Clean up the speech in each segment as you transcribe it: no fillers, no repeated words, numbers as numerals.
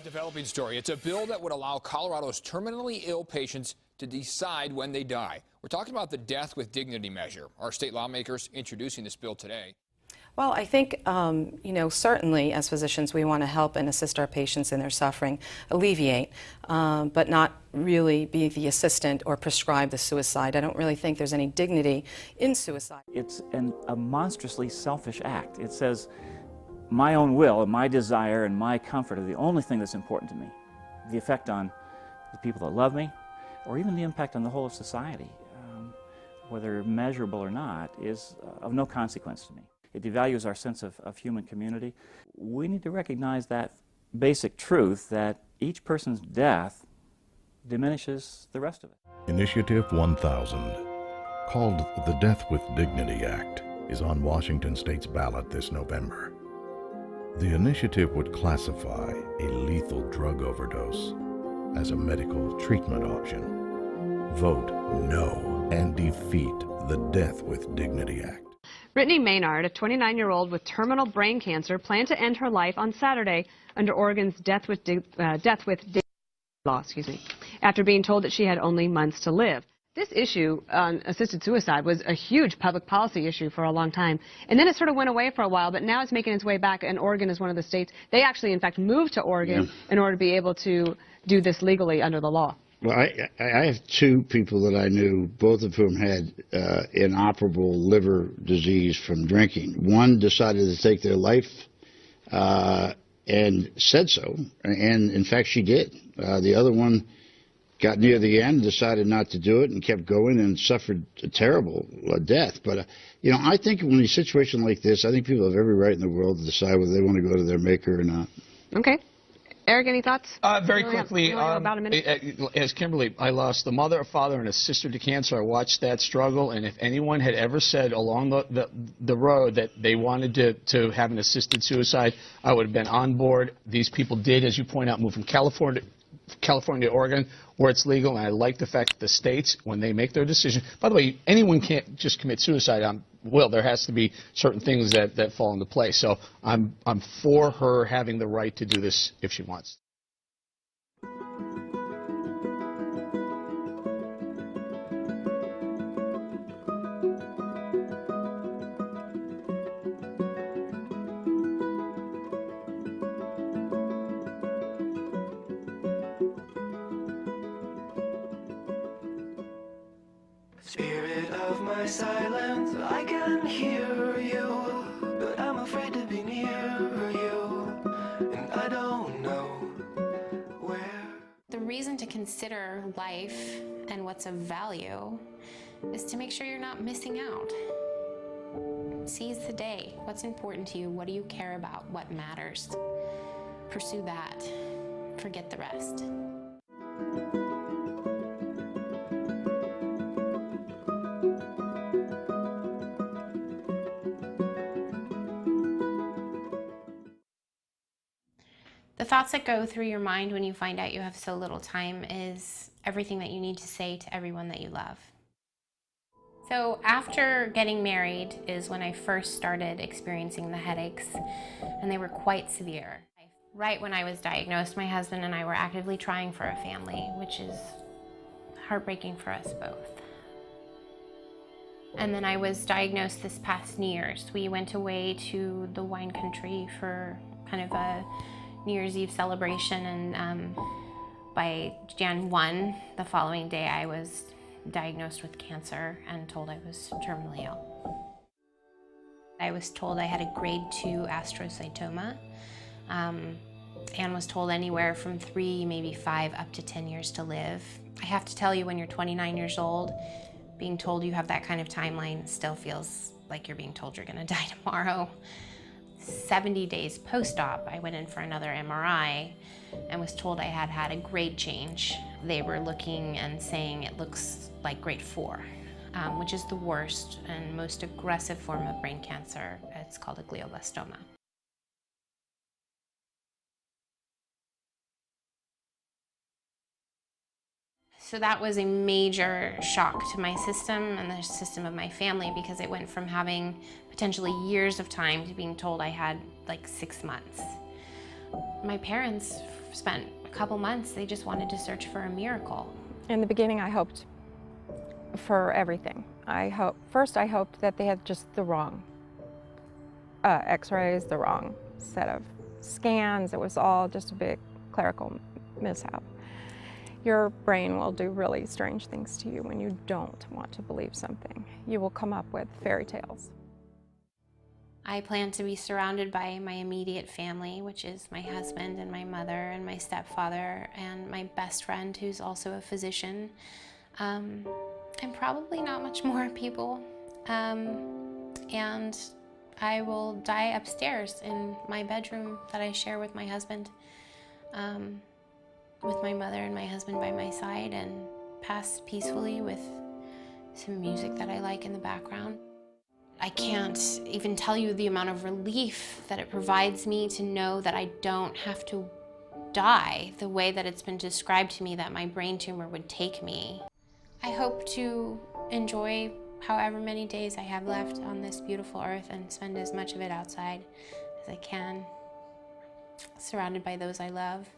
Developing story. It's a bill that would allow Colorado's terminally ill patients to decide when they die. We're talking about the Death with Dignity measure. Our state lawmakers introducing this bill today. Well, I think, certainly as physicians, we want to help and assist our patients in their suffering, alleviate, but not really be the assistant or prescribe the suicide. I don't really think there's any dignity in suicide. It's a monstrously selfish act. It says, my own will and my desire and my comfort are the only thing that's important to me. The effect on the people that love me, or even the impact on the whole of society, whether measurable or not, is of no consequence to me. It devalues our sense of human community. We need to recognize that basic truth that each person's death diminishes the rest of it. Initiative 1000, called the Death with Dignity Act, is on Washington State's ballot this November. The initiative would classify a lethal drug overdose as a medical treatment option. Vote no and defeat the Death with Dignity Act. Brittany Maynard, a 29-year-old with terminal brain cancer, planned to end her life on Saturday under Oregon's Death with Dignity law, after being told that she had only months to live. This issue on assisted suicide was a huge public policy issue for a long time, and then it sort of went away for a while, but now it's making its way back, and Oregon is one of the states. They actually, in fact, moved to Oregon in order to be able to do this legally under the law. Well, I have two people that I knew, both of whom had inoperable liver disease from drinking. One decided to take their life and said so, and in fact she did. The other one got near the end, decided not to do it, and kept going and suffered a terrible death. But, I think when a situation like this, I think people have every right in the world to decide whether they want to go to their maker or not. Okay. Eric, any thoughts? Very quickly, about a minute. As Kimberly, I lost a mother, a father, and a sister to cancer. I watched that struggle, and if anyone had ever said along the road that they wanted to have an assisted suicide, I would have been on board. These people did, as you point out, move from California to Oregon, where it's legal, and I like the fact that the states, when they make their decision, by the way, anyone can't just commit suicide. There has to be certain things that fall into place. So I'm for her having the right to do this if she wants. Spirit of my silence, I can hear you, but I'm afraid to be near you, and I don't know where. The reason to consider life and what's of value is to make sure you're not missing out. Seize the day. What's important to you? What do you care about? What matters? Pursue that. Forget the rest. The thoughts that go through your mind when you find out you have so little time is everything that you need to say to everyone that you love. So after getting married is when I first started experiencing the headaches, and they were quite severe. Right when I was diagnosed, my husband and I were actively trying for a family, which is heartbreaking for us both. And then I was diagnosed this past New Year's. We went away to the wine country for kind of a New Year's Eve celebration, and by Jan 1, the following day, I was diagnosed with cancer and told I was terminally ill. I was told I had a grade 2 astrocytoma, and was told anywhere from 3, maybe 5, up to 10 years to live. I have to tell you, when you're 29 years old, being told you have that kind of timeline still feels like you're being told you're gonna die tomorrow. 70 days post-op, I went in for another MRI and was told I had had a grade change. They were looking and saying it looks like grade 4, which is the worst and most aggressive form of brain cancer. It's called a glioblastoma. So that was a major shock to my system and the system of my family, because it went from having potentially years of time to being told I had like 6 months. My parents spent a couple months, they just wanted to search for a miracle. In the beginning, I hoped for everything. First I hoped that they had just the wrong x-rays, the wrong set of scans. It was all just a big clerical mishap. Your brain will do really strange things to you when you don't want to believe something. You will come up with fairy tales. I plan to be surrounded by my immediate family, which is my husband and my mother and my stepfather and my best friend, who's also a physician. And probably not much more people. And I will die upstairs in my bedroom that I share with my husband, with my mother and my husband by my side, and pass peacefully with some music that I like in the background. I can't even tell you the amount of relief that it provides me to know that I don't have to die the way that it's been described to me that my brain tumor would take me. I hope to enjoy however many days I have left on this beautiful earth and spend as much of it outside as I can, surrounded by those I love.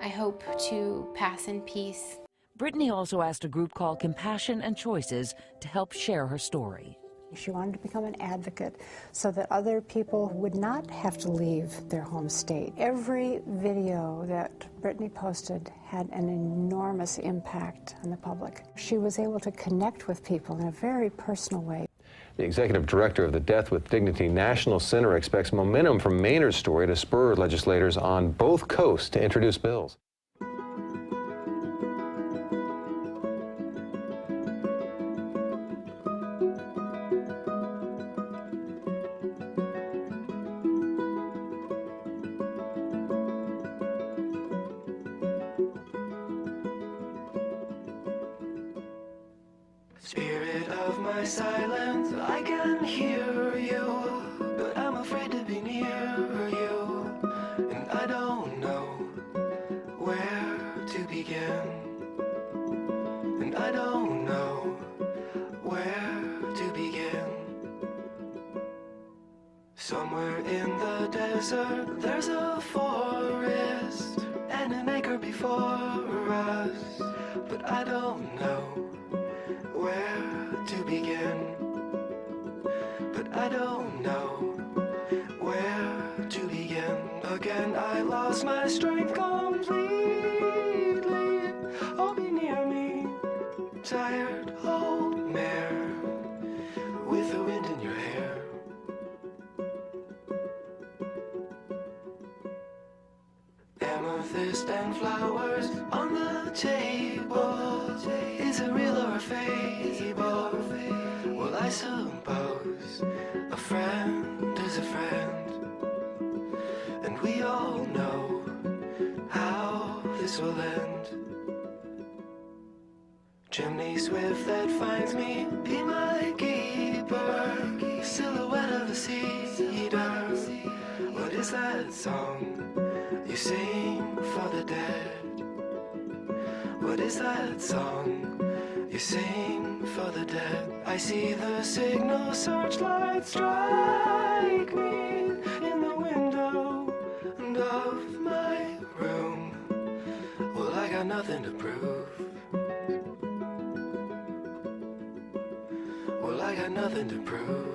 I hope to pass in peace. Brittany also asked a group called Compassion and Choices to help share her story. She wanted to become an advocate so that other people would not have to leave their home state. Every video that Brittany posted had an enormous impact on the public. She was able to connect with people in a very personal way. The executive director of the Death with Dignity National Center expects momentum from Maynard's story to spur legislators on both coasts to introduce bills. Spirit of my silence, I can hear you, but I'm afraid to be near you, and I don't know where to begin, and I don't know where to begin. Somewhere in the desert, there's a forest, and an acre before us, but I don't know where to begin, but I don't know where to begin. Again, I lost my strength completely. Oh, be near me, tired old mare with the wind in your hair. Amethyst and flowers on the table. Is it real or a fable? Well, I suppose a friend is a friend, and we all know how this will end. Chimney swift that finds me, be my keeper. Silhouette of a cedar. What is that song you sing for the dead? What is that song you sing for the dead? I see the signal searchlight strike me in the window of my room. Well, I got nothing to prove. Well, I got nothing to prove.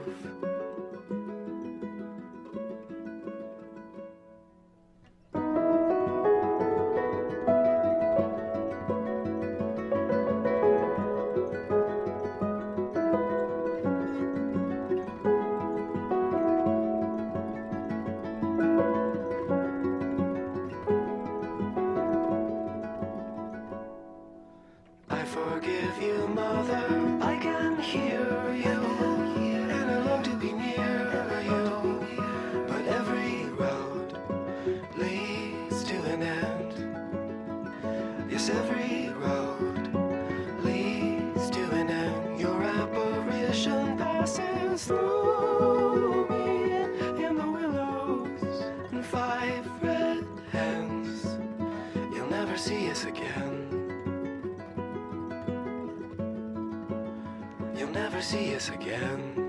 Forgive you, mother, I can hear you, and I long to be near you, but every road leads to an end. Yes, every road leads to an end. Your apparition passes through me in the willows and 5 red hens. You'll never see us again. You'll never see us again.